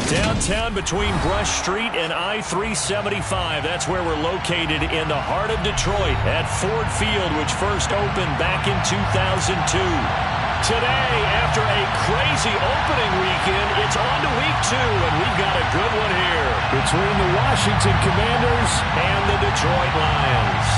Downtown between Brush Street and I-375. That's where we're located in the heart of Detroit at Ford Field, which first opened back in 2002. Today, after a crazy opening weekend, it's on to week 2, and we've got a good one here between the Washington Commanders and the Detroit Lions.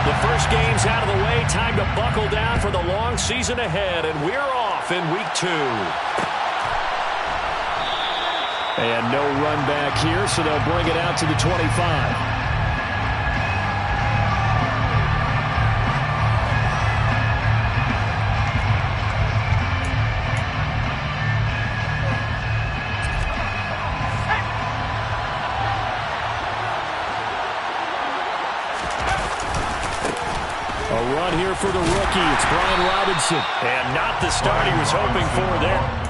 The first game's out of the way. Time to buckle down for the long season ahead, and we're off in week 2. And no run back here, so they'll bring it out to the 25. A run here for the rookie. It's Brian Robinson. And not the start he was hoping for there.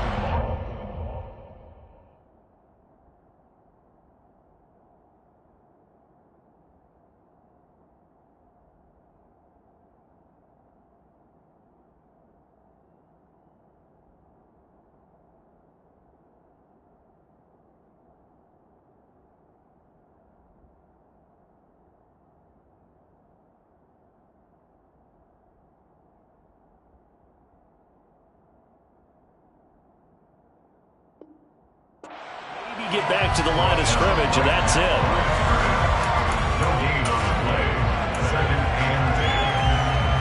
Get back to the line of scrimmage, and that's it. No gain on the play. 2nd and 10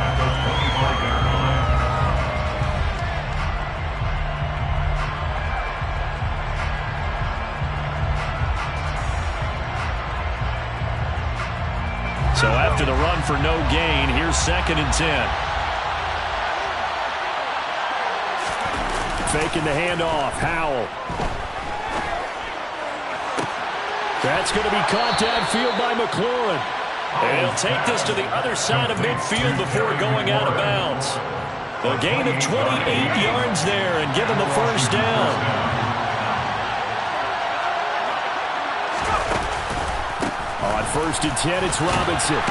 at the 25-yard line. So after the run for no gain, here's 2nd and 10. Faking the handoff, Howell. That's going to be caught downfield by McLaurin. And he'll take this to the other side of midfield before going out of bounds. A gain of 28 yards there and give him the first down. On 1st and 10, it's Robinson.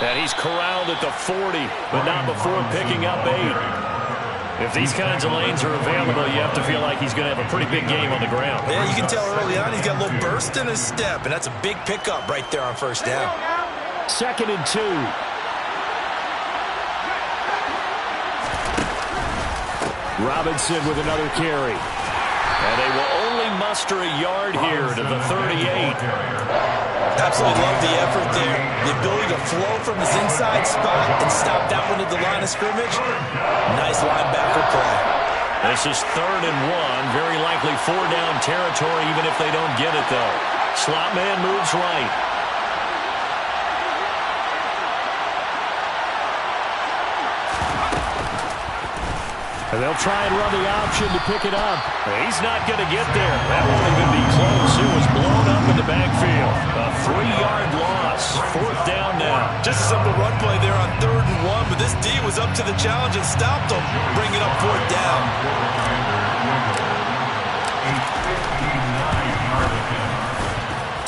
And he's corralled at the 40, but not before picking up 8. If these kinds of lanes are available, you have to feel like he's going to have a pretty big game on the ground. Yeah, you can tell early on he's got a little burst in his step, and that's a big pickup right there on 1st down. 2nd and 2. Robinson with another carry. And they will only muster a yard here to the 38. Absolutely love the effort there. The ability to flow from his inside spot and stop that one at the line of scrimmage. Nice linebacker play. This is 3rd and 1. Very likely 4-down territory even if they don't get it, though. Slot man moves right. And they'll try and run the option to pick it up. He's not going to get there. That won't even be close. It was blown up in the backfield. A 3-yard loss. 4th down now. Just a simple run play there on 3rd and 1, but this D was up to the challenge and stopped him, bringing up 4th down.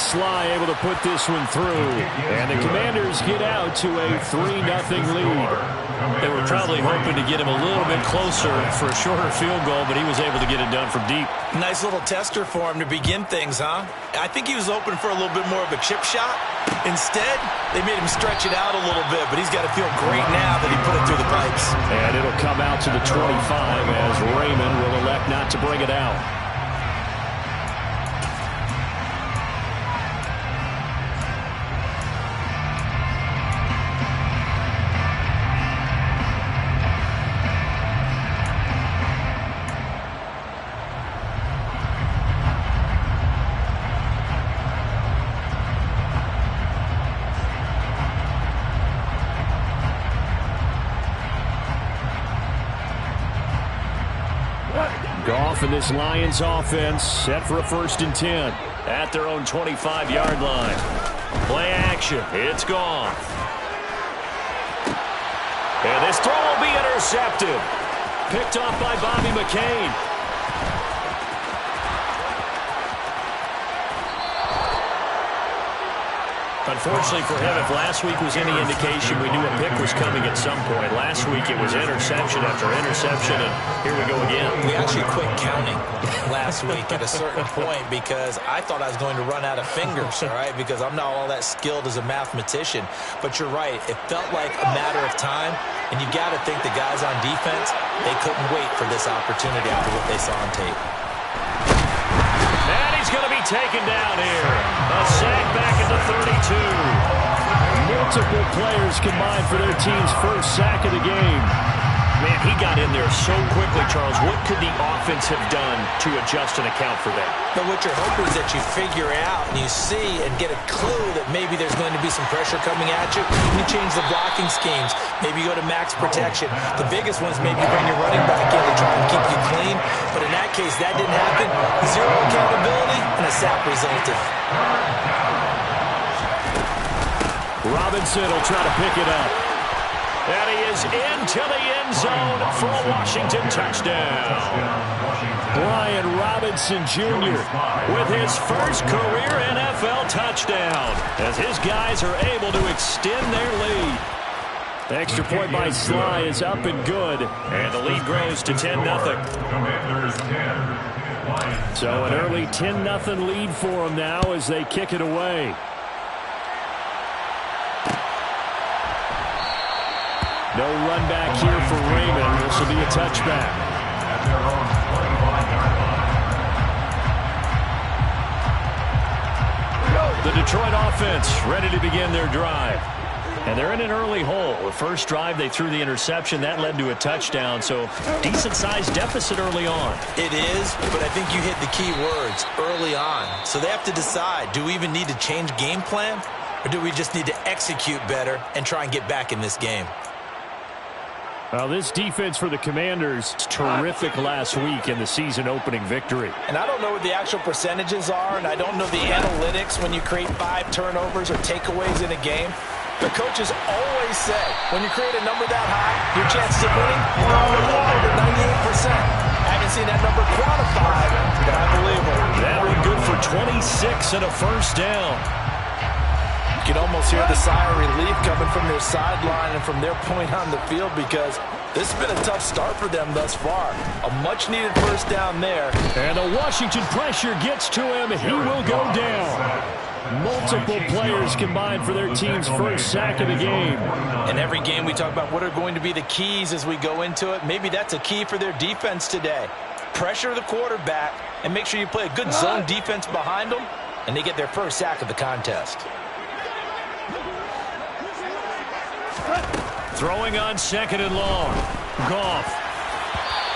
Sly able to put this one through. And the Commanders get out to a 3-0 lead. They were probably hoping to get him a little bit closer for a shorter field goal, but he was able to get it done from deep. Nice little tester for him to begin things, huh? I think he was hoping for a little bit more of a chip shot. Instead, they made him stretch it out a little bit, but he's got to feel great now that he put it through the pipes. And it'll come out to the 25 as Raymond will elect not to bring it out. Goff and this Lions offense set for a 1st and 10 at their own 25-yard line. Play action. It's gone. And this throw will be intercepted. Picked off by Bobby McCain. Unfortunately for him, if last week was any indication, we knew a pick was coming at some point. Last week it was interception after interception, and here we go again. We actually quit counting last week at a certain point because I thought I was going to run out of fingers, all right, because I'm not all that skilled as a mathematician. But you're right. It felt like a matter of time, and you got to think the guys on defense, they couldn't wait for this opportunity after what they saw on tape. And he's going to be taken down here. A sack back at the 32. Multiple players combined for their team's first sack of the game. Man, he got in there so quickly, Charles. What could the offense have done to adjust and account for that? But what you're hoping is that you figure out and you see and get a clue that maybe there's going to be some pressure coming at you. You change the blocking schemes. Maybe you go to max protection. The biggest one is maybe you bring your running back in to try and keep you clean. But in that case, that didn't happen. Zero accountability, and a sack resulted. Robinson will try to pick it up. And he is into the end zone for a Washington touchdown. Brian Robinson Jr. with his first career NFL touchdown as his guys are able to extend their lead. The extra point by Sly is up and good, and the lead grows to 10-0. So an early 10-0 lead for them now as they kick it away. No run back here for Raymond. This will be a touchback. The Detroit offense ready to begin their drive. And they're in an early hole. The first drive, they threw the interception. That led to a touchdown, so decent-sized deficit early on. It is, but I think you hit the key words, early on. So they have to decide, do we even need to change game plan, or do we just need to execute better and try and get back in this game? Well, this defense for the Commanders, terrific last week in the season-opening victory. And I don't know what the actual percentages are, and I don't know the analytics when you create 5 turnovers or takeaways in a game. The coaches always say, when you create a number that high, your chances of winning are probably over 98%. I haven't seen that number quantified, but I believe it. That one good for 26 and a first down. You can almost hear the sigh of relief coming from their sideline and from their point on the field because this has been a tough start for them thus far. A much-needed first down there. And the Washington pressure gets to him. He will go down. Multiple players combined for their team's first sack of the game. In every game we talk about what are going to be the keys as we go into it. Maybe that's a key for their defense today. Pressure the quarterback and make sure you play a good zone defense behind them, and they get their first sack of the contest. Throwing on second and long. Goff.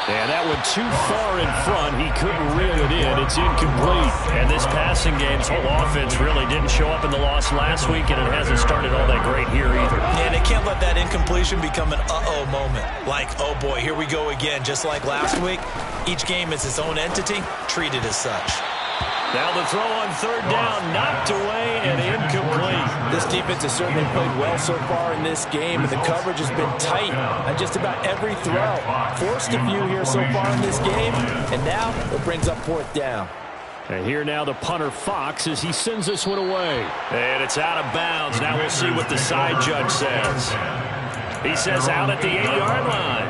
And that one too far in front. He couldn't reel it in. It's incomplete. And this passing game's whole offense really didn't show up in the loss last week, and it hasn't started all that great here either. Yeah, they can't let that incompletion become an uh-oh moment. Like, oh boy, here we go again. Just like last week, each game is its own entity, treated as such. Now the throw on third down, knocked away and incomplete. This defense has certainly played well so far in this game, and the coverage has been tight on just about every throw. Forced a few here so far in this game, and now it brings up fourth down. And here now the punter Fox as he sends this one away. And it's out of bounds. Now we'll see what the side judge says. He says out at the 8-yard line.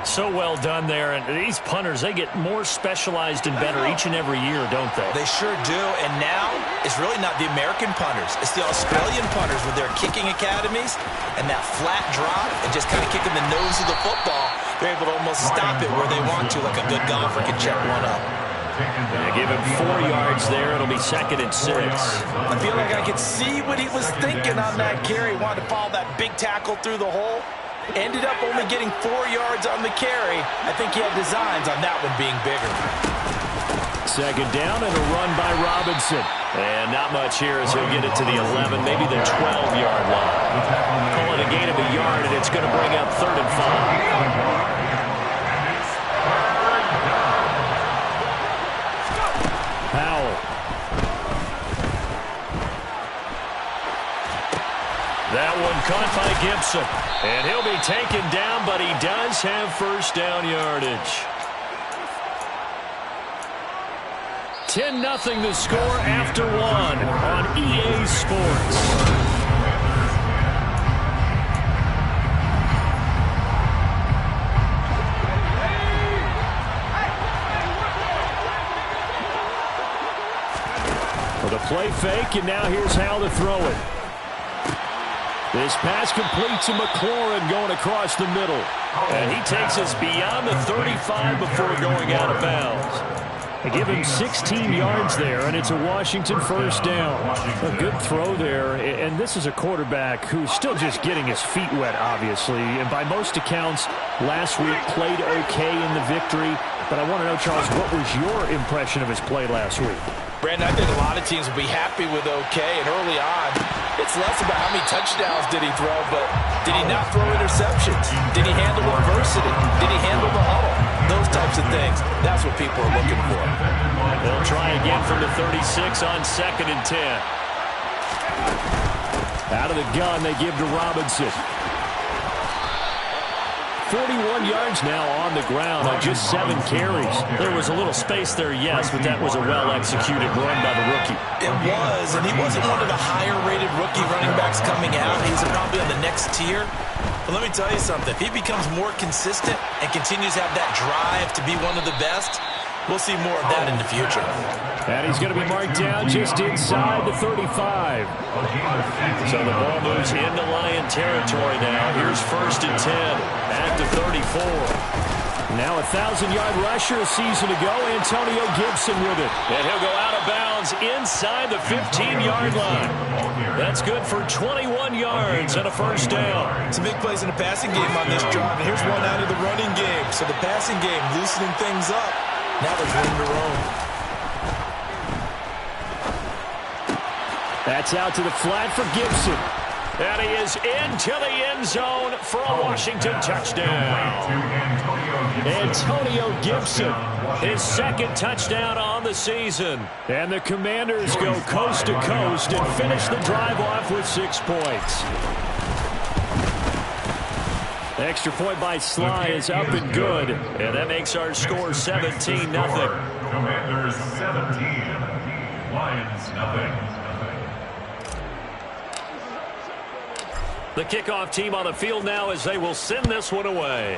So well done there, and these punters, they get more specialized and better each and every year, don't they? They sure do, and now it's really not the American punters. It's the Australian punters with their kicking academies and that flat drop and just kind of kicking the nose of the football. They're able to almost stop it where they want to, like a good golfer can check one up. They give him 4 yards there. It'll be 2nd and 6. I feel like I could see what he was thinking on that carry. He wanted to follow that big tackle through the hole. Ended up only getting 4 yards on the carry. I think he had designs on that one being bigger. 2nd down and a run by Robinson. And not much here as he'll get it to the 11, maybe the 12-yard line. Call it a gain of a yard, and it's going to bring up 3rd and 5. Powell. That one caught by Gibson. And he'll be taken down, but he does have first down yardage. 10-0 the score after one on EA Sports. For the play fake, and now here's how to throw it. This pass complete to McLaurin going across the middle. And he takes us beyond the 35 before going out of bounds. They give him 16 yards there, and it's a Washington first down. A good throw there, and this is a quarterback who's still just getting his feet wet, obviously. And by most accounts, last week played okay in the victory. But I want to know, Charles, what was your impression of his play last week? Brandon, I think a lot of teams will be happy with okay, and early on, it's less about how many touchdowns did he throw, but did he not throw interceptions? Did he handle adversity? Did he handle the huddle? Those types of things. That's what people are looking for. They'll try again from the 36 on 2nd and 10. Out of the gun, they give to Robinson. 41 yards now on the ground on just 7 carries. There was a little space there, yes, but that was a well-executed run by the rookie. It was, and he wasn't one of the higher-rated rookie running backs coming out. He's probably on the next tier. But let me tell you something. If he becomes more consistent and continues to have that drive to be one of the best, we'll see more of that in the future. And he's going to be marked down just inside the 35. So the ball moves into Lion territory now. Here's 1st and 10 at the 34. Now a 1,000-yard rusher a season ago. Antonio Gibson with it. And he'll go out of bounds inside the 15-yard line. That's good for 21 yards and a first down. Some big plays in the passing game on this drive. And here's one out of the running game. So the passing game loosening things up. Now there's room to roam. That's out to the flat for Gibson. And he is into the end zone for a Washington touchdown. Antonio Gibson, his 2nd touchdown on the season. And the Commanders go coast to coast and finish the drive off with 6 points. The extra point by Sly is up and good. And that makes our score 17-0. Commanders 17, Lions 0. The kickoff team on the field now as they will send this one away.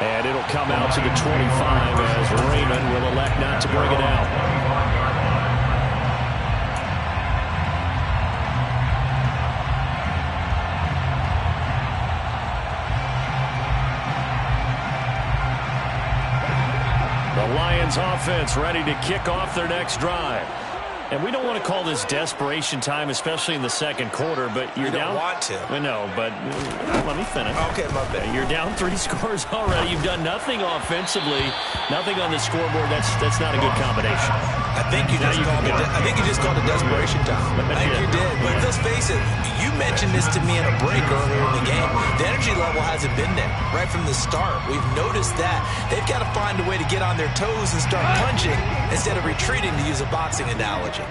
And it'll come out to the 25 as Raymond will elect not to bring it out. The Lions offense ready to kick off their next drive. And we don't want to call this desperation time, especially in the 2nd quarter, but you're down. You don't want to. I know, but let me finish. Okay, my bad. You're down 3 scores already. You've done nothing offensively, nothing on the scoreboard. That's not a good combination. I think you just called it desperation time. I think you did. But let's face it, you mentioned this to me in a break earlier in the game. The energy level hasn't been there right from the start. We've noticed that. They've got to find a way to get on their toes and start punching instead of retreating, to use a boxing analogy.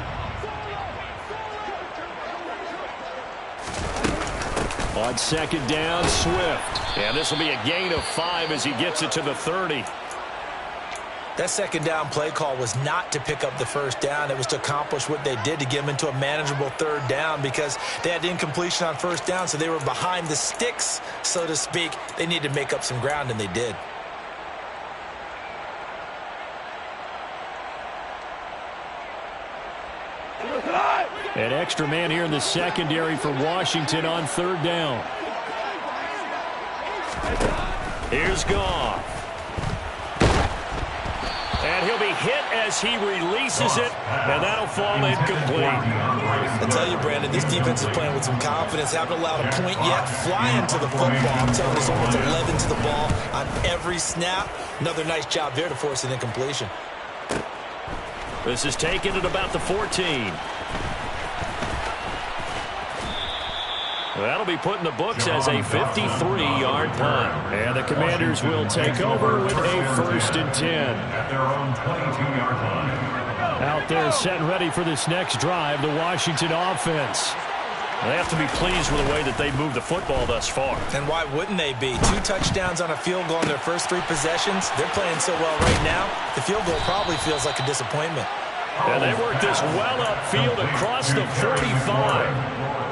On 2nd down, Swift. And this will be a gain of 5 as he gets it to the 30. That 2nd down play call was not to pick up the first down. It was to accomplish what they did, to get them into a manageable 3rd down, because they had incompletion on 1st down, so they were behind the sticks, so to speak. They needed to make up some ground, and they did. An extra man here in the secondary for Washington on 3rd down. Here's Goff. And he'll be hit as he releases it, and that'll fall incomplete. I tell you, Brandon, this defense is playing with some confidence. Haven't allowed a point yet. Flying to the football. I'm telling you, it's almost 11 to the ball on every snap. Another nice job there to force an incompletion. This is taken at about the 14. That'll be put in the books as a 53-yard punt. And the Commanders will take over with a 1st and 10. At their own 22-yard line. Out there set and ready for this next drive, the Washington offense. They have to be pleased with the way that they've moved the football thus far. And why wouldn't they be? 2 touchdowns on a field goal in their first 3 possessions. They're playing so well right now, the field goal probably feels like a disappointment. And they work this well upfield across the 45.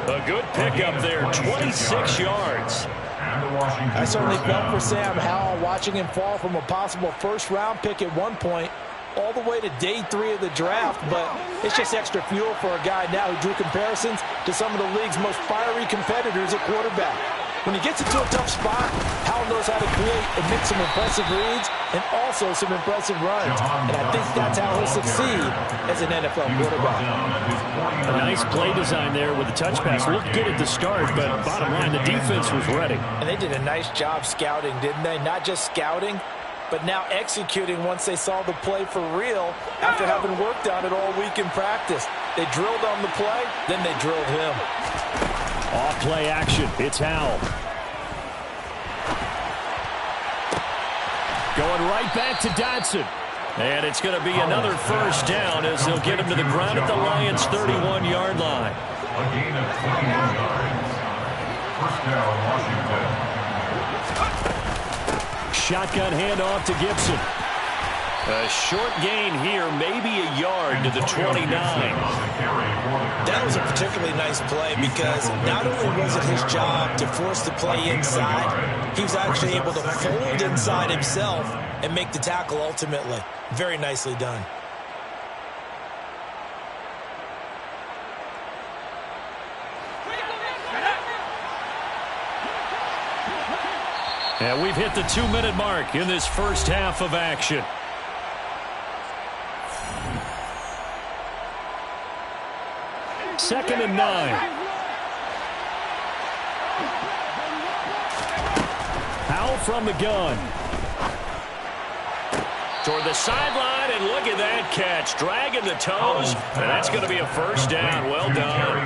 A good pickup there, 26 yards. I certainly felt for Sam Howell watching him fall from a possible first-round pick at one point all the way to day 3 of the draft, but it's just extra fuel for a guy now who drew comparisons to some of the league's most fiery competitors at quarterback. When he gets into a tough spot, Howell knows how to create and make some impressive reads and also some impressive runs. And I think that's how he'll succeed as an NFL quarterback. A nice play design there with the touch pass. Looked good at the start, but bottom line, the defense was ready. And they did a nice job scouting, didn't they? Not just scouting, but now executing once they saw the play for real after having worked on it all week in practice. They drilled on the play, then they drilled him. Off-play action. It's Howell. Going right back to Dodson. And it's going to be another first down as they'll get him to the ground at the Lions' 31-yard line. A gain of 21 yards. First down, Washington. Shotgun handoff to Gibson. A short gain here, maybe a yard to the 29. That was a particularly nice play because not only was it his job to force the play inside, he was actually able to fold inside himself and make the tackle ultimately. Very nicely done. And we've hit the 2-minute mark in this first half of action. Second and 9. Howell from the gun. Toward the sideline, and look at that catch. Dragging the toes, and that's going to be a first down. Well done.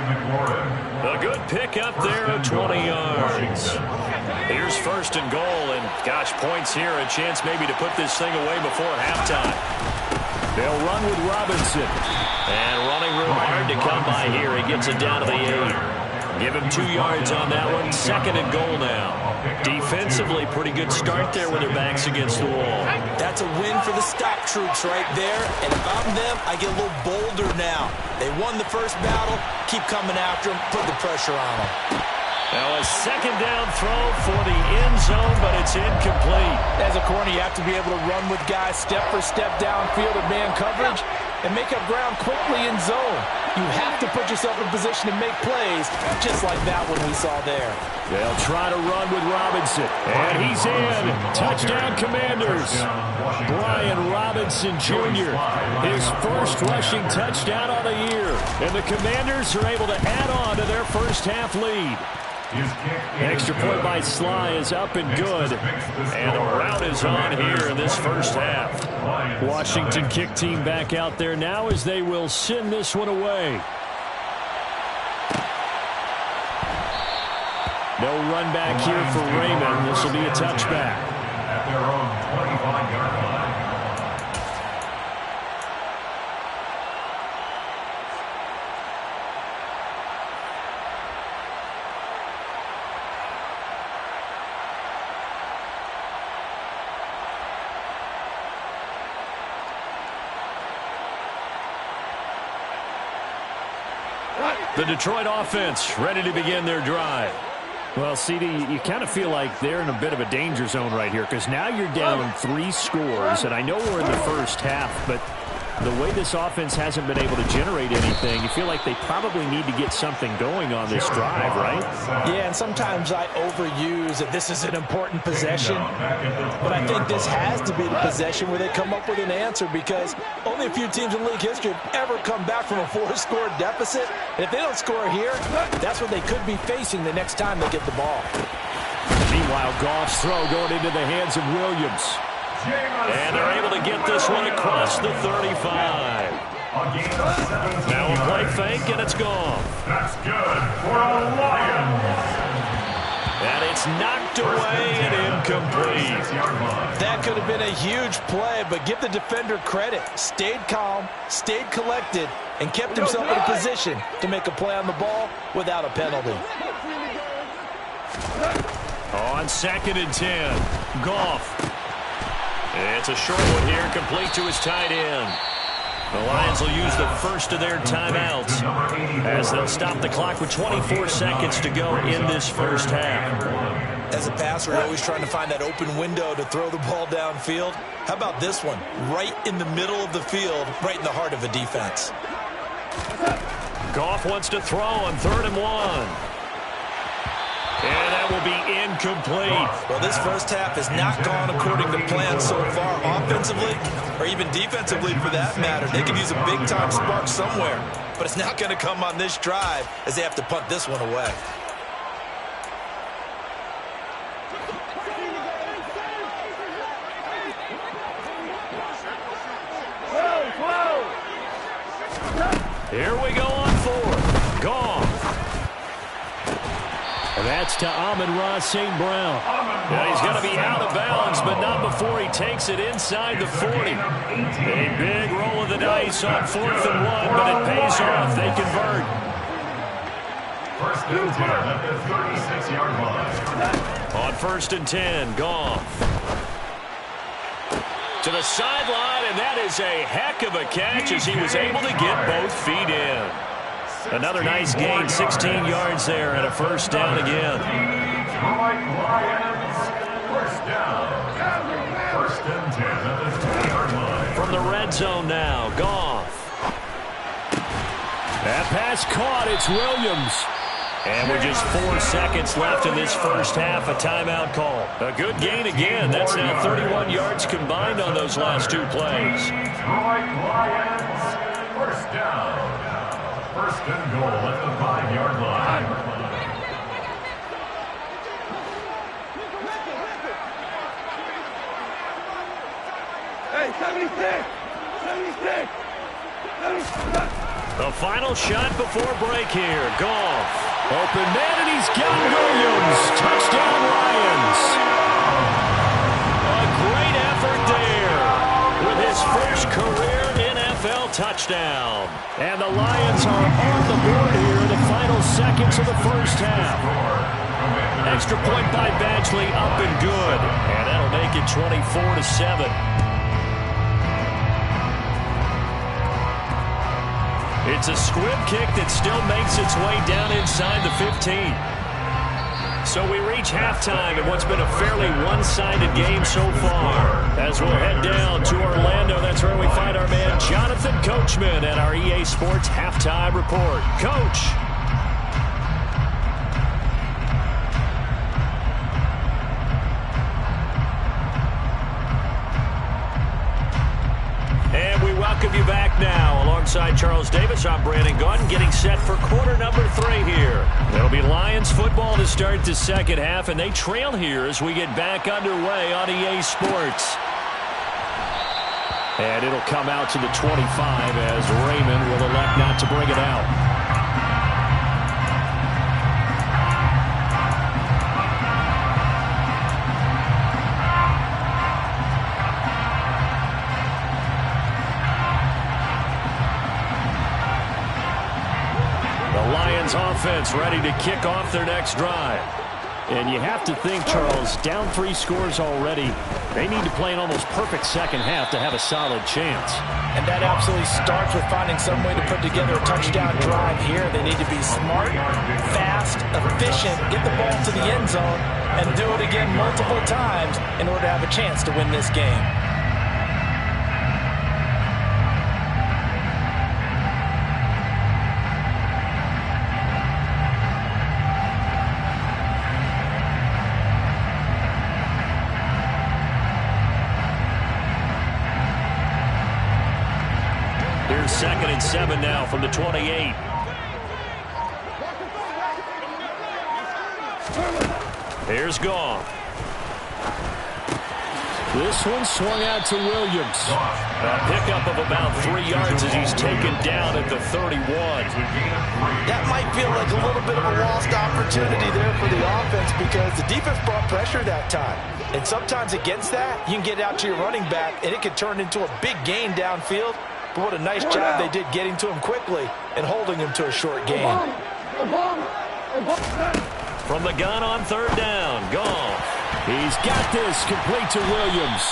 A good pick up there at 20 yards. Here's first and goal, and gosh, points here. A chance maybe to put this thing away before halftime. They'll run with Robinson. And running room hard to come by here. He gets it down to the 8. Give him 2 yards on that one. Second and goal now. Defensively, pretty good start there with their backs against the wall. That's a win for the stop troops right there. And if I'm them, I get a little bolder now. They won the first battle. Keep coming after them. Put the pressure on them. Now a second down throw for the end zone, but it's incomplete. As a corner, you have to be able to run with guys step for step downfield in man coverage and make up ground quickly in zone. You have to put yourself in position to make plays, just like that one we saw there. They'll try to run with Robinson, and he's in. Touchdown, Commanders. Brian Robinson Jr., his first rushing touchdown on the year. And the Commanders are able to add on to their first half lead. Extra point by Sly is up and good. And the route is on here in this first half. Washington kick team back out there now as they will send this one away. No run back here for Raymond. This will be a touchback. At their own 25-yard line. The Detroit offense ready to begin their drive. Well, CD, you kind of feel like they're in a bit of a danger zone right here because now you're down 3 scores, and I know we're in the first half, but the way this offense hasn't been able to generate anything, you feel like they probably need to get something going on this drive, right? Yeah, and sometimes I overuse that this is an important possession, but I think this has to be the possession where they come up with an answer because only a few teams in league history have ever come back from a 4-score deficit. And if they don't score here, that's what they could be facing the next time they get the ball. Meanwhile, Goff's throw going into the hands of Williams. And they're able to get this one across the 35. Now a play fake, and it's gone. That's good for the Lions. And it's knocked away and incomplete. That could have been a huge play, but give the defender credit. Stayed calm, stayed collected, and kept himself in a position to make a play on the ball without a penalty. On 2nd and 10, Goff. It's a short one here, complete to his tight end. The Lions will use the first of their timeouts as they'll stop the clock with 24 seconds to go in this first half. As a passer, you're always trying to find that open window to throw the ball downfield. How about this one? Right in the middle of the field, right in the heart of a defense. Goff wants to throw on 3rd and 1. And that will be incomplete. Well, this first half has not gone according to plan so far, offensively or even defensively for that matter. They could use a big-time spark somewhere, but it's not going to come on this drive as they have to punt this one away. Here we go on 4th. Goff. And that's to Amon-Ra St. Brown. Yeah, he's going to be out of bounds, but not before he takes it inside the 40. A big roll of the dice on 4th and 1, but it pays off. They convert. 1st and 10 at the 36-yard line. On 1st and 10, Goff. To the sideline, and that is a heck of a catch as he was able to get both feet in. Another nice gain, 16 yards there, and a first down again. Detroit Lions, first down. 1st and 10 at the 20-yard line. From the red zone now, Goff. That pass caught, it's Williams. And with just 4 seconds left in this first half, a timeout call. A good gain again. That's now 31 yards combined on those last 2 plays. Detroit Lions, first down. 1st and goal at the 5-yard line. Hey, 76! 76! The final shot before break here. Goff. Open man, and he's got Williams. Touchdown, Lions. A great effort there with his first career NFL touchdown. And the Lions are on the board here in the final seconds of the first half. Extra point by Badgley, up and good. And that'll make it 24-7. It's a squib kick that still makes its way down inside the 15. So we reach halftime in what's been a fairly one-sided game so far. As we'll head down to Orlando, that's where we find our man Jonathan Coachman at our EA Sports Halftime Report. Coach. And we welcome you back now. Alongside Charles Davis, I'm Brandon Gaudin, getting set for quarter number 3 here. It'll be Lions football to start the second half, and they trail here as we get back underway on EA Sports. And it'll come out to the 25 as Raymond will elect not to bring it out. Offense ready to kick off their next drive. And you have to think, Charles, down 3 scores already. They need to play an almost perfect second half to have a solid chance. And that absolutely starts with finding some way to put together a touchdown drive here. They need to be smart, fast, efficient, get the ball to the end zone, and do it again multiple times in order to have a chance to win this game. Here's 2nd and 7 now from the 28. Here's Goff. This one swung out to Williams. A pickup of about 3 yards as he's taken down at the 31. That might feel like a little bit of a lost opportunity there for the offense because the defense brought pressure that time. And sometimes against that, you can get out to your running back, and it can turn into a big gain downfield. But what a nice job they did getting to him quickly and holding him to a short gain. From the gun on 3rd down, Goff. He's got this complete to Williams.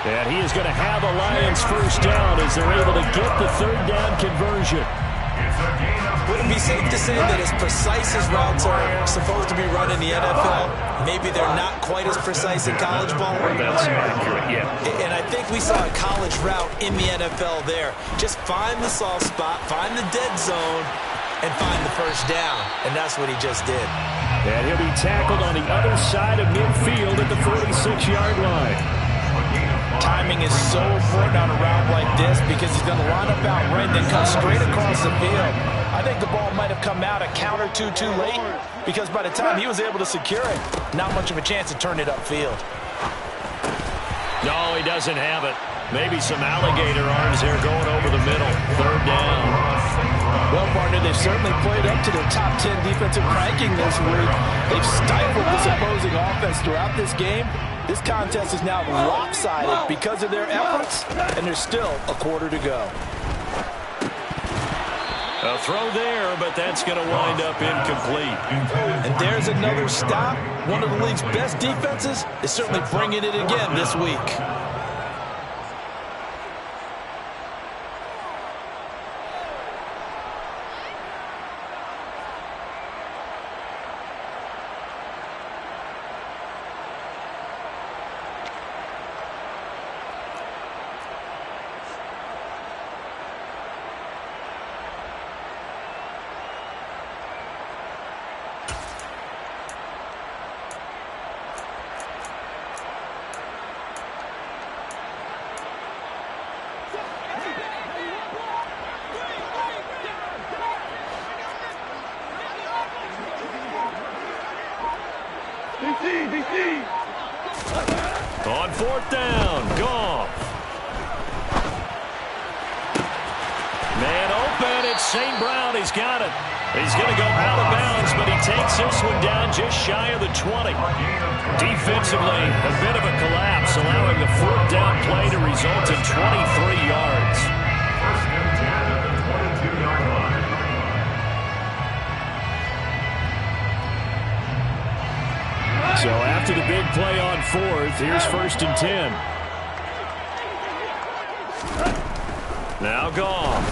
And he is going to have a Lions first down as they're able to get the 3rd down conversion. Would it be safe to say that as precise as routes are supposed to be run in the NFL, maybe they're not quite as precise in college ball? That's accurate, yeah. And I think we saw a college route in the NFL there. Just find the soft spot, find the dead zone, and find the first down. And that's what he just did. And he'll be tackled on the other side of midfield at the 46-yard line. Timing is so important on a route like this because he's going to line up out right and then cut straight across the field. I think the ball might have come out a count or two too late because by the time he was able to secure it, not much of a chance to turn it upfield. No, he doesn't have it. Maybe some alligator arms there going over the middle. 3rd down. Well, partner, they've certainly played up to their top 10 defensive ranking this week. They've stifled this opposing offense throughout this game. This contest is now lopsided because of their efforts, and there's still a quarter to go. A throw there, but that's going to wind up incomplete. And there's another stop. One of the league's best defenses is certainly bringing it again this week. On 4th down, Goff. Man open, it's St. Brown. He's got it. He's going to go out of bounds, but he takes this one down just shy of the 20. Defensively, a bit of a collapse, allowing the 4th down play to result in 23 yards. First and 10 at the 22-yard line. So after the big play on 4th, here's 1st and 10. Now Goff.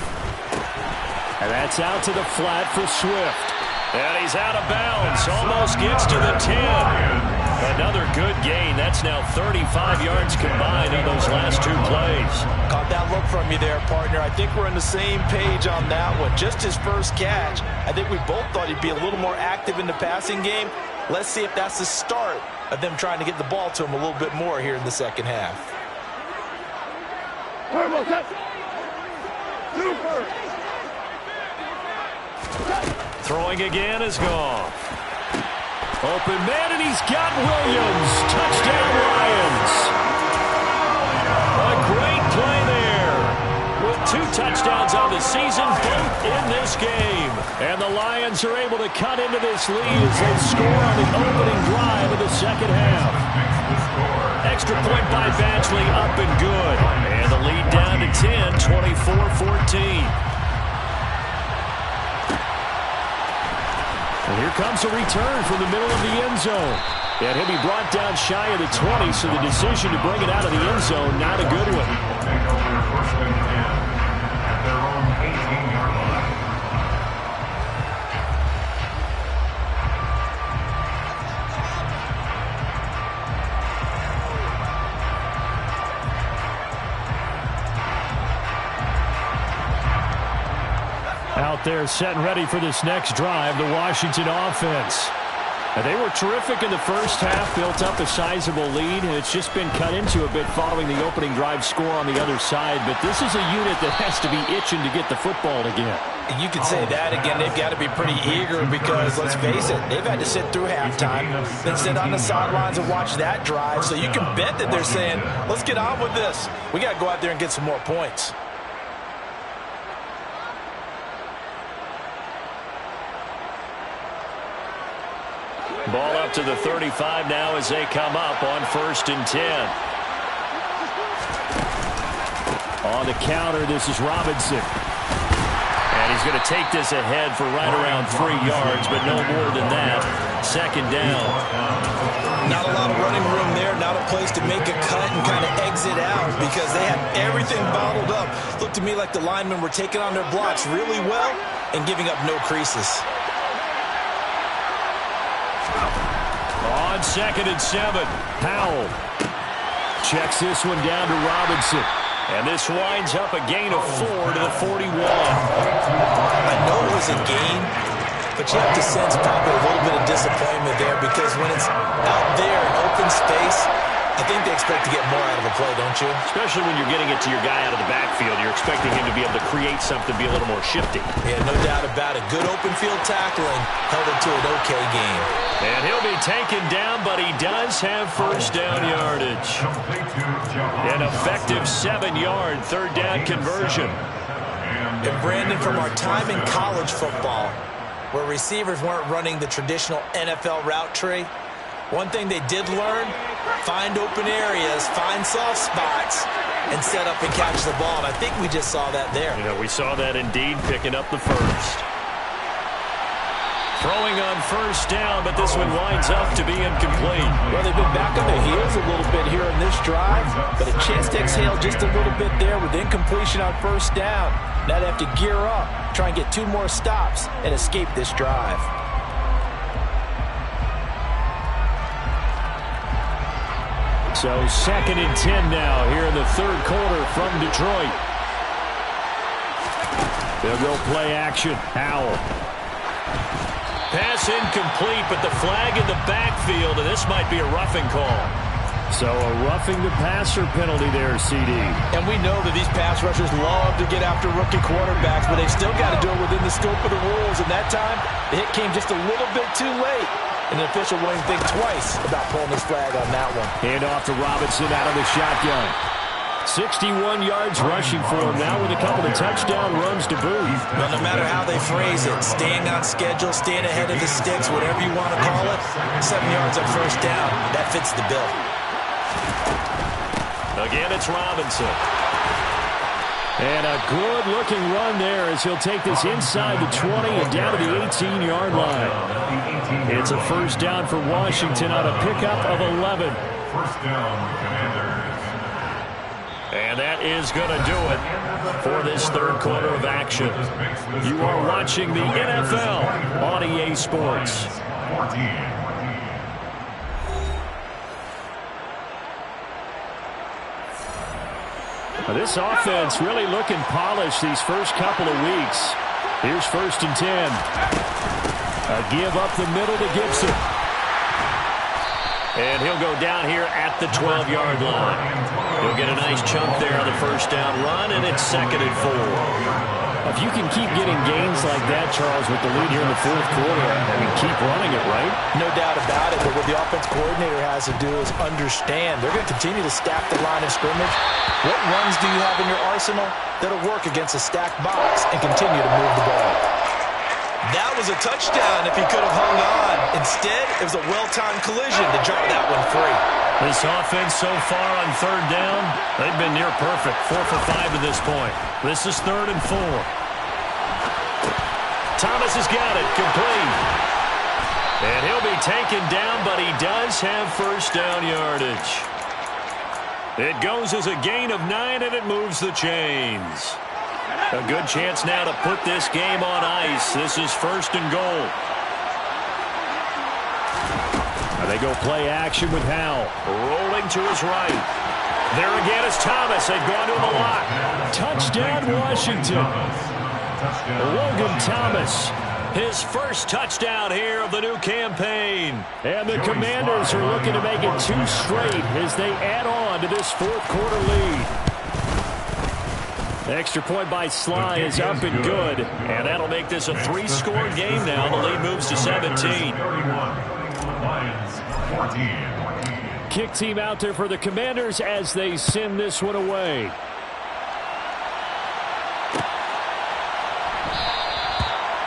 And that's out to the flat for Swift. And he's out of bounds. Almost gets to the 10. Another good gain. That's now 35 yards combined on those last 2 plays. Caught that look from you there, partner. I think we're on the same page on that one. Just his first catch. I think we both thought he'd be a little more active in the passing game. Let's see if that's the start of them trying to get the ball to him a little bit more here in the second half. Throwing again is Goff. Open man, and he's got Williams. Touchdown, Lions. A great play there. With 2 touchdowns on the season, both in this game. And the Lions are able to cut into this lead as they score on the opening drive of the second half. Extra point by Badgley, up and good. And the lead down to 10, 24-14. And here comes a return from the middle of the end zone. And he'll be brought down shy of the 20, so the decision to bring it out of the end zone, not a good one. Take over 1st and 10 at their own 18-yard line. Out there set and ready for this next drive, the Washington offense. And they were terrific in the first half, built up a sizable lead, and it's just been cut into a bit following the opening drive score on the other side. But this is a unit that has to be itching to get the football again. You can say that again. They've got to be pretty eager because, let's face it, they've had to sit through halftime, then sit on the sidelines and watch that drive. So you can bet that they're saying, let's get on with this. We got to go out there and get some more points. Ball up to the 35 now as they come up on 1st and 10. On the counter, this is Robinson. And he's going to take this ahead for right around 3 yards, but no more than that. 2nd down. Not a lot of running room there, not a place to make a cut and kind of exit out because they had everything bottled up. Looked to me like the linemen were taking on their blocks really well and giving up no creases. On 2nd and 7, Powell checks this one down to Robinson. And this winds up a gain of 4 to the 41. I know it was a gain, but you have to sense probably a little bit of disappointment there because when it's out there in open space, I think they expect to get more out of a play, don't you? Especially when you're getting it to your guy out of the backfield. You're expecting him to be able to create something, be a little more shifty. Yeah, no doubt about it. Good open field tackling held it to an okay game. And he'll be taken down, but he does have 1st down yardage. An effective 7-yard 3rd down conversion. And Brandon, from our time in college football, where receivers weren't running the traditional NFL route tree, one thing they did learn, find open areas, find soft spots, and set up and catch the ball. And I think we just saw that there. Yeah, we saw that indeed, picking up the 1st. Throwing on 1st down, but this one winds up to be incomplete. Well, they've been back on their heels a little bit here in this drive, but a chance to exhale just a little bit there with incompletion on 1st down. Now they have to gear up, try and get 2 more stops, and escape this drive. So 2nd and 10 now here in the 3rd quarter from Detroit. They'll go play action. Howell. Pass incomplete, but the flag in the backfield, and this might be a roughing call. So a roughing the passer penalty there, CD. And we know that these pass rushers love to get after rookie quarterbacks, but they've still got to do it within the scope of the rules. And that time, the hit came just a little bit too late. And the official won't even think twice about pulling his flag on that one. Hand off to Robinson out of the shotgun. 61 yards rushing for him now with a couple of touchdown runs to boot. Well, no matter how they phrase it, staying on schedule, staying ahead of the sticks, whatever you want to call it, 7 yards on 1st down, that fits the bill. Again, it's Robinson. And a good-looking run there as he'll take this inside the 20 and down to the 18-yard line. It's a 1st down for Washington on a pickup of 11. 1st down, Commanders. And that is going to do it for this 3rd quarter of action. You are watching the NFL on EA Sports. 14. This offense really looking polished these first couple of weeks. Here's 1st and 10. A give up the middle to Gibson. And he'll go down here at the 12-yard line. He'll get a nice chunk there on the 1st down run, and it's 2nd and 4. If you can keep getting gains like that, Charles, with the lead here in the 4th quarter, I mean, keep running it, right? No doubt about it, but what the offense coordinator has to do is understand they're going to continue to stack the line of scrimmage. What runs do you have in your arsenal that'll work against a stacked box and continue to move the ball? That was a touchdown if he could have hung on. Instead, it was a well-timed collision to jar that one free. This offense so far on 3rd down, they've been near perfect. 4 for 5 to this point. This is 3rd and 4. Thomas has got it, complete. And he'll be taken down, but he does have 1st down yardage. It goes as a gain of 9, and it moves the chains. A good chance now to put this game on ice. This is 1st and goal. And they go play action with Howell. Rolling to his right. There again is Thomas. They've gone to him a lot. Touchdown, Washington. Logan Thomas. His 1st touchdown here of the new campaign. And the Commanders are looking to make it 2 straight as they add on to this 4th quarter lead. The extra point by Sly is up and good. And that'll make this a three-score game now. The lead moves to 17. Kick team out there for the Commanders as they send this one away.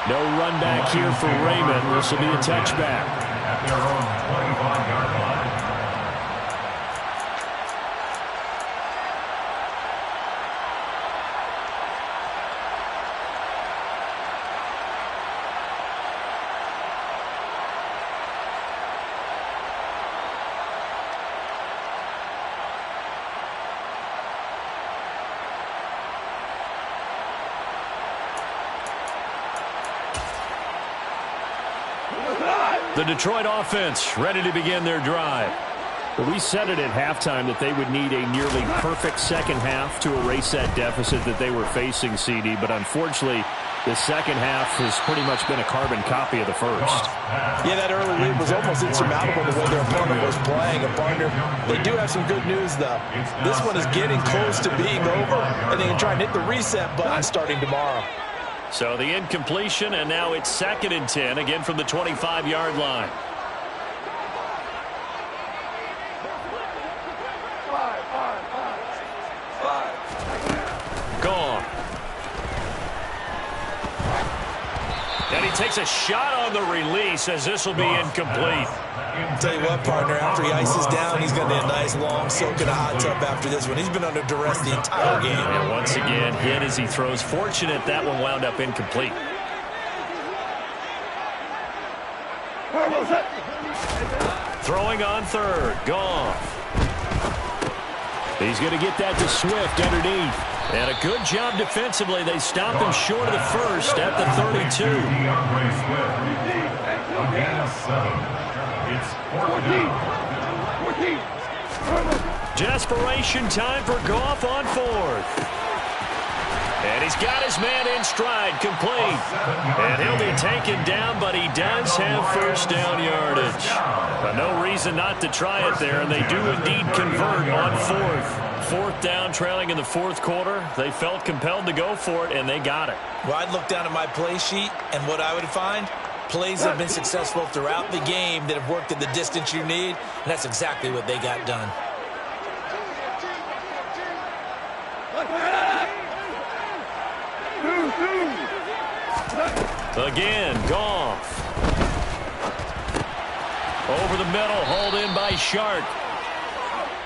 No run back here for Raymond. This will be a touchback. At their own 25-yard line. The Detroit offense ready to begin their drive. Well, we said it at halftime that they would need a nearly perfect second half to erase that deficit that they were facing, CD. But unfortunately, the second half has pretty much been a carbon copy of the first. Yeah, that early lead was almost insurmountable the way their opponent was playing. And partner, they do have some good news, though. This one is getting close to being over, and they can try and hit the reset button starting tomorrow. So the incompletion, and now it's 2nd and 10, again from the 25-yard line. Gone. And he takes a shot on the release as this will be incomplete. I'll tell you what, partner, after he ices down, he's going to need a nice long soak in a hot tub after this one. He's been under duress the entire game. And once again, hit as he throws. Fortunate that one wound up incomplete. Throwing on third. Goff. He's going to get that to Swift underneath. And a good job defensively. They stopped him short of the first at the 32. It's 14. Desperation time for Goff on fourth. And he's got his man in stride, complete. And he'll be taken down, but he does have first down yardage. But no reason not to try it there, and they do indeed convert on fourth. 4th down, trailing in the 4th quarter. They felt compelled to go for it, and they got it. Well, I'd look down at my play sheet, and what I would find, plays that have been successful throughout the game that have worked at the distance you need, and that's exactly what they got done. Again, Goff. Over the middle, hauled in by Shark.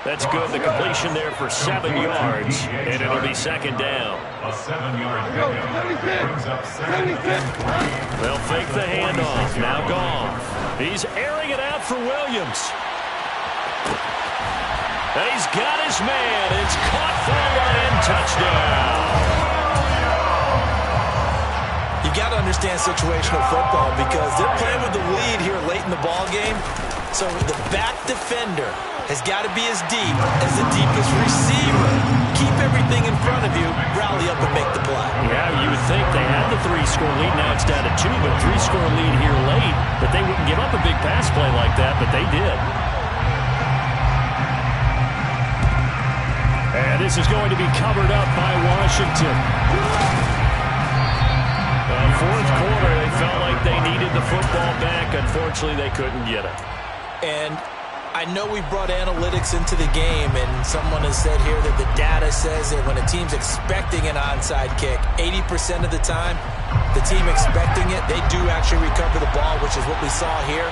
That's good. The completion there for 7 yards, and it'll be 2nd down. A 7-yard pickup brings up 2nd and 3. They'll fake the handoff. Now Goff. He's airing it out for Williams. And he's got his man. It's caught for a Lion touchdown. You got to understand situational football because they're playing with the lead here late in the ball game. So the back defender has got to be as deep as the deepest receiver. Keep everything in front of you, rally up and make the play. Yeah, you would think they had the 3-score lead. Now it's down to 2, but 3-score lead here late. But they wouldn't give up a big pass play like that, but they did. And this is going to be covered up by Washington. 4th quarter, they felt like they needed the football back. Unfortunately, they couldn't get it. And I know we brought analytics into the game, and someone has said here that the data says that when a team's expecting an onside kick, 80% of the time, the team expecting it, they do actually recover the ball, which is what we saw here.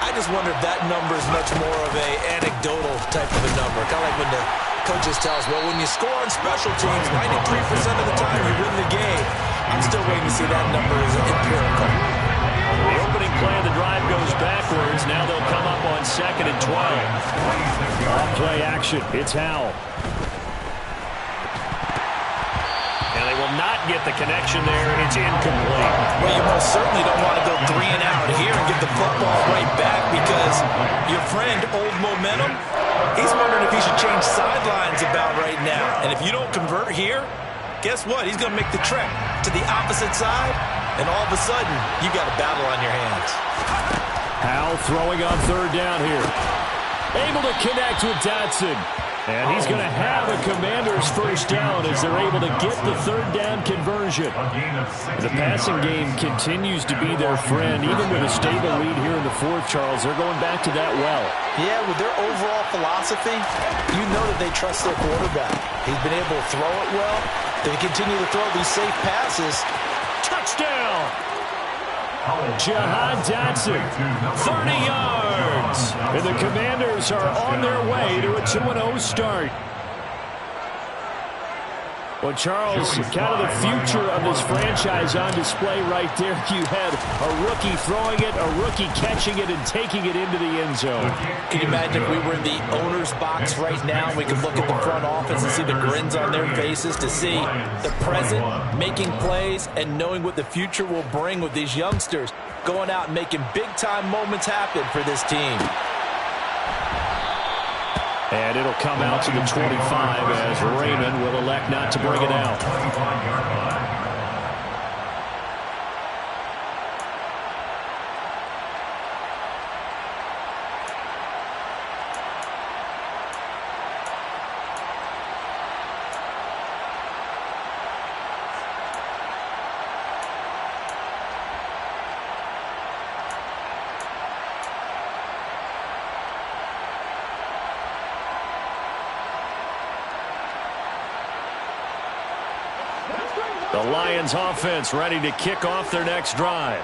I just wonder if that number is much more of a anecdotal type of a number. Kind of like when the coaches tell us, well, when you score on special teams, 93% of the time you win the game. I'm still waiting to see that number is empirical. The opening play of the drive goes backwards. Now they'll come up on 2nd and 12. Off play action. It's Howell. And they will not get the connection there. It's incomplete. Well, you most certainly don't want to go 3 and out here and get the football right back because your friend, Old Momentum, he's wondering if he should change sidelines about right now. And if you don't convert here, guess what? He's going to make the trek to the opposite side, and all of a sudden, you got a battle on your hands. Howell throwing on 3rd down here. Able to connect with Dotson. And he's going to have a Commander's first down as they're able to get the third down conversion. The passing game continues to be their friend. Even with a stable lead here in the fourth, Charles, they're going back to that well. Yeah, with their overall philosophy, you know that they trust their quarterback. He's been able to throw it well. They continue to throw these safe passes. Touchdown! Jahan Dotson, 30 yards. And the Commanders are on their way to a 2-0 start. Well, Charles, kind of the future of this franchise on display right there. You had a rookie throwing it, a rookie catching it, and taking it into the end zone. Can you imagine if we were in the owner's box right now and we could look at the front office and see the grins on their faces, to see the present making plays and knowing what the future will bring with these youngsters going out and making big-time moments happen for this team. And it'll come out to the 25 as Raymond will elect not to bring it out. The Lions offense ready to kick off their next drive.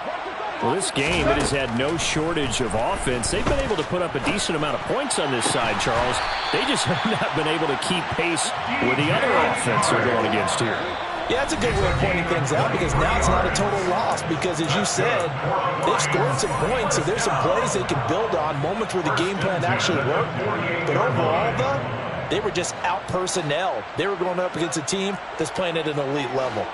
Well, this game, it has had no shortage of offense. They've been able to put up a decent amount of points on this side, Charles. They just have not been able to keep pace with the other offense they're going against here. Yeah, that's a good way of pointing things out, because now it's not a total loss, because as you said, they've scored some points, so there's some plays they can build on, moments where the game plan actually worked. But overall, though, they were just out-personnel. They were going up against a team that's playing at an elite level.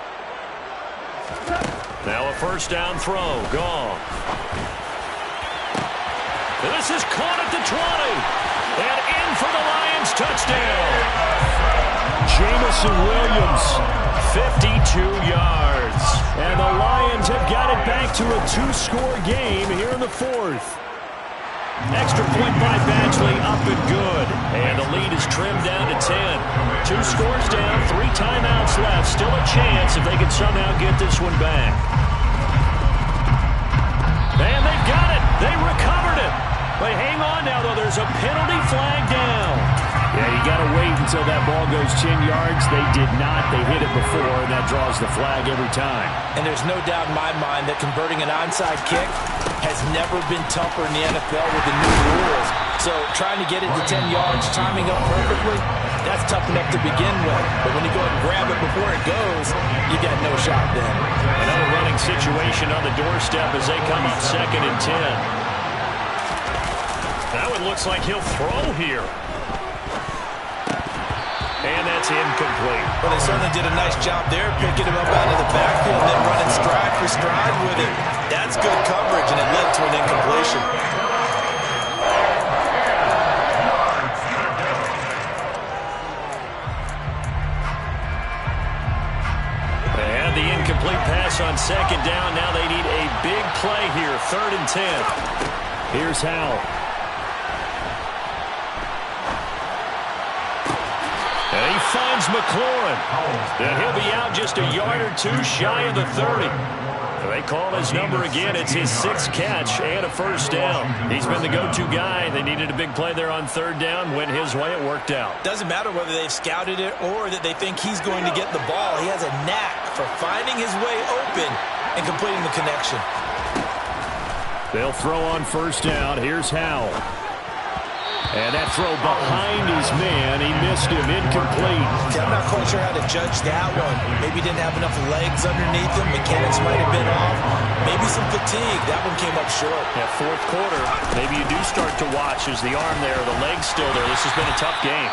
Now a first down throw. Gone. This is caught at the 20. And in for the Lions touchdown. Jamison Williams, 52 yards. And the Lions have got it back to a two-score game here in the fourth. Extra point by Badgley, up and good. And the lead is trimmed down to 10. 2 scores down, 3 timeouts left. Still a chance if they can somehow get this one back. And they've got it. They recovered it. But hang on now, though. There's a penalty flag down. Yeah, you got to wait until that ball goes 10 yards. They did not. They hit it before, and that draws the flag every time. And there's no doubt in my mind that converting an onside kick has never been tougher in the NFL with the new rules. So trying to get it to 10 yards, timing up perfectly, that's tough enough to begin with. But when you go ahead and grab it before it goes, you got no shot then. Another running situation on the doorstep as they come up 2nd and 10. Now it looks like he'll throw here. And that's incomplete. Well, they certainly did a nice job there, picking him up out of the backfield and then running stride for stride with it. That's good coverage, and it led to an incompletion. And the incomplete pass on 2nd down. Now they need a big play here, 3rd and 10. Here's Howell. And he finds McLaurin. And he'll be out just a yard or 2 shy of the 30. They call his number again. It's his 6th catch and a first down. He's been the go-to guy. They needed a big play there on 3rd down. Went his way. It worked out. Doesn't matter whether they've scouted it or that they think he's going to get the ball. He has a knack for finding his way open and completing the connection. They'll throw on 1st down. Here's Howell. And that throw behind his man. He missed him. Incomplete. Okay, I'm not quite sure how to judge that one. Maybe he didn't have enough legs underneath him. Mechanics might have been off. Maybe some fatigue. That one came up short. Yeah, 4th quarter. Maybe you do start to watch. Is the arm there? The leg's still there. This has been a tough game.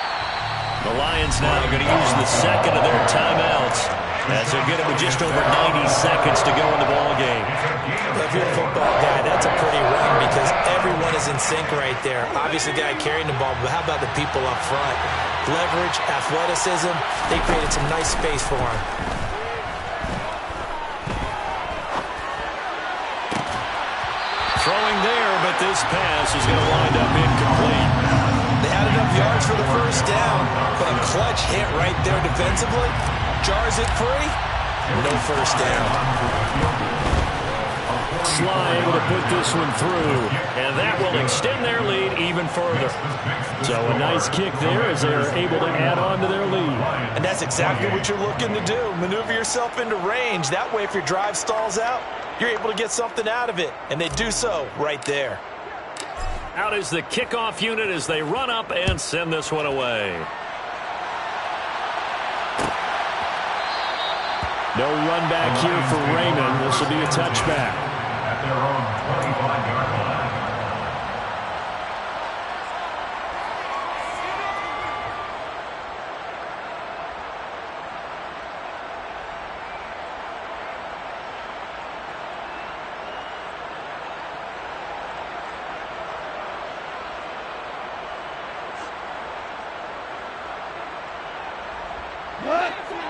The Lions now going to use the 2nd of their timeouts as they'll get it with just over 90 seconds to go in the ball game. If you're a football guy, that's a pretty run because everyone is in sync right there. Obviously, the guy carrying the ball, but how about the people up front? Leverage, athleticism, they created some nice space for him. Throwing there, but this pass is going to wind up incomplete. They had enough yards for the first down, but a clutch hit right there defensively jars it free. No first down. Sly able to put this one through, and that will extend their lead even further. So a nice kick there as they're able to add on to their lead. And that's exactly what you're looking to do. Maneuver yourself into range. That way, if your drive stalls out, you're able to get something out of it. And they do so right there. Out is the kickoff unit as they run up and send this one away. No run back here for Raymond. This will be a touchback. At their own 25-yard line.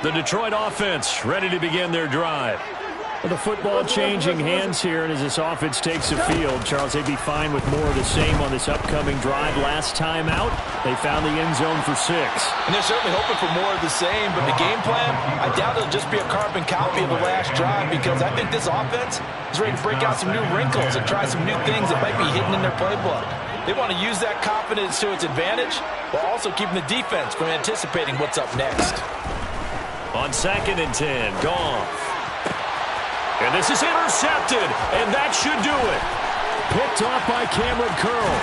The Detroit offense ready to begin their drive. The football changing hands here, and as this offense takes the field, Charles, they'd be fine with more of the same on this upcoming drive. Last time out, they found the end zone for 6. And they're certainly hoping for more of the same, but the game plan, I doubt it'll just be a carbon copy of the last drive, because I think this offense is ready to break out some new wrinkles and try some new things that might be hidden in their playbook. They want to use that confidence to its advantage, while also keeping the defense from anticipating what's up next. On 2nd and 10, Goff. And this is intercepted, and that should do it. Picked off by Cameron Curl.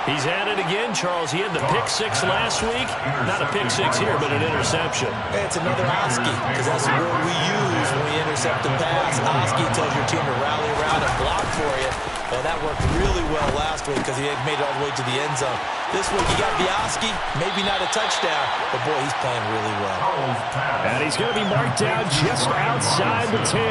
He's at it again, Charles. He had the pick 6 last week. Not a pick 6 here, but an interception. It's another Oski, because that's the word we use when we intercept the pass. Oski tells your team to rally around and block for you. Well, that worked really well last week because he had made it all the way to the end zone. This week, you got Oski, maybe not a touchdown, but boy, he's playing really well. And he's going to be marked down just outside the 10.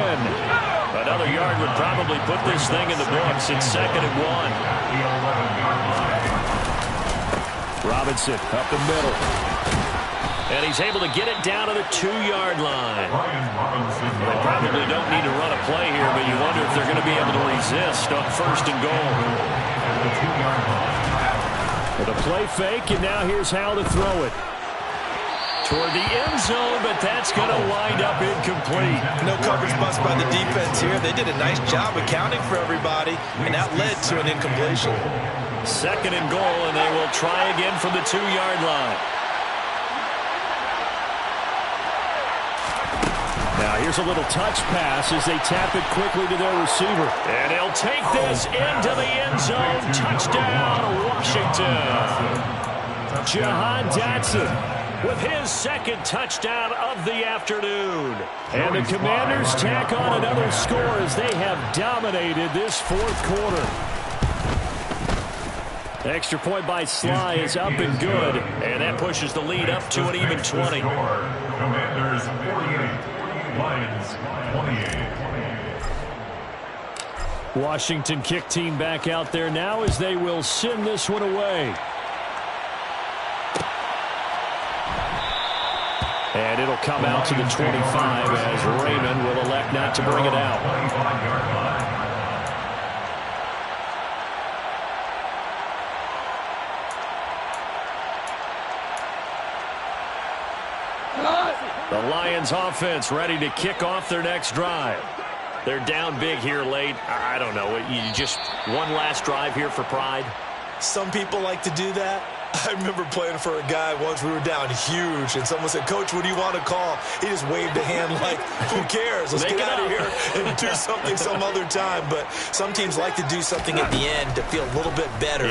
Another yard would probably put this thing in the books. It's 2nd and 1. Robinson up the middle. And he's able to get it down to the 2-yard line. They probably don't need to run a play here, but you wonder if they're going to be able to resist on 1st and goal. With a play fake, and now here's how to throw it. Toward the end zone, but that's going to wind up incomplete. No coverage bust by the defense here. They did a nice job accounting for everybody, and that led to an incompletion. 2nd and goal, and they will try again from the 2-yard line. Now here's a little touch pass as they tap it quickly to their receiver. And he'll take this into the end zone. Touchdown, Washington. Jahan Dotson with his 2nd touchdown of the afternoon. And the Commanders tack on another score as they have dominated this 4th quarter. Extra point by Sly is up and good. And that pushes the lead up to an even 20. Commanders 48. Lions 28. Washington kick team back out there now as they will send this one away. And it'll come out to the 25 as Raymond will elect not to bring it out. The Lions offense ready to kick off their next drive. They're down big here late. I don't know. You just one last drive here for pride. Some people like to do that. I remember playing for a guy once. We were down huge, and someone said, "Coach, what do you want to call?" He just waved a hand like, "Who cares? Let's get out of here and do something some other time." But some teams like to do something at the end to feel a little bit better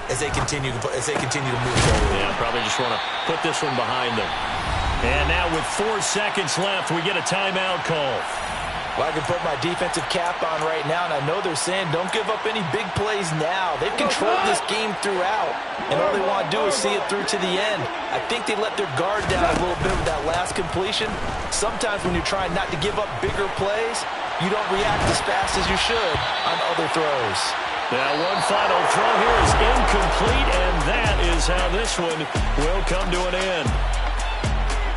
as they continue to move forward. Yeah, probably just want to put this one behind them. And now with 4 seconds left, we get a timeout call. Well, I can put my defensive cap on right now, and I know they're saying don't give up any big plays now. They've controlled this game throughout, and all they want to do is see it through to the end. I think they let their guard down a little bit with that last completion. Sometimes when you're trying not to give up bigger plays, you don't react as fast as you should on other throws. Now one final throw here is incomplete, and that is how this one will come to an end.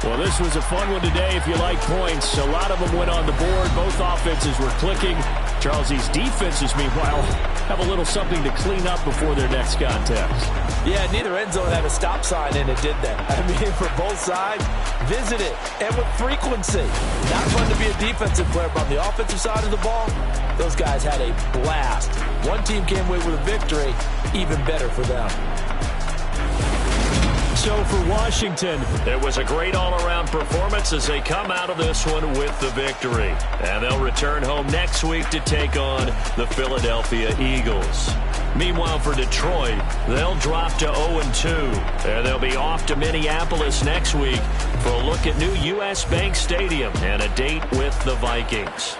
Well, this was a fun one today if you like points. A lot of them went on the board. Both offenses were clicking. Charles, these defenses, meanwhile, have a little something to clean up before their next contest. Yeah, neither end zone had a stop sign, and it did that. I mean, for both sides, visit it, and with frequency. Not fun to be a defensive player, but on the offensive side of the ball, those guys had a blast. One team came away with a victory, even better for them. So for Washington, it was a great all-around performance as they come out of this one with the victory. And they'll return home next week to take on the Philadelphia Eagles. Meanwhile, for Detroit, they'll drop to 0-2. And they'll be off to Minneapolis next week for a look at new U.S. Bank Stadium and a date with the Vikings.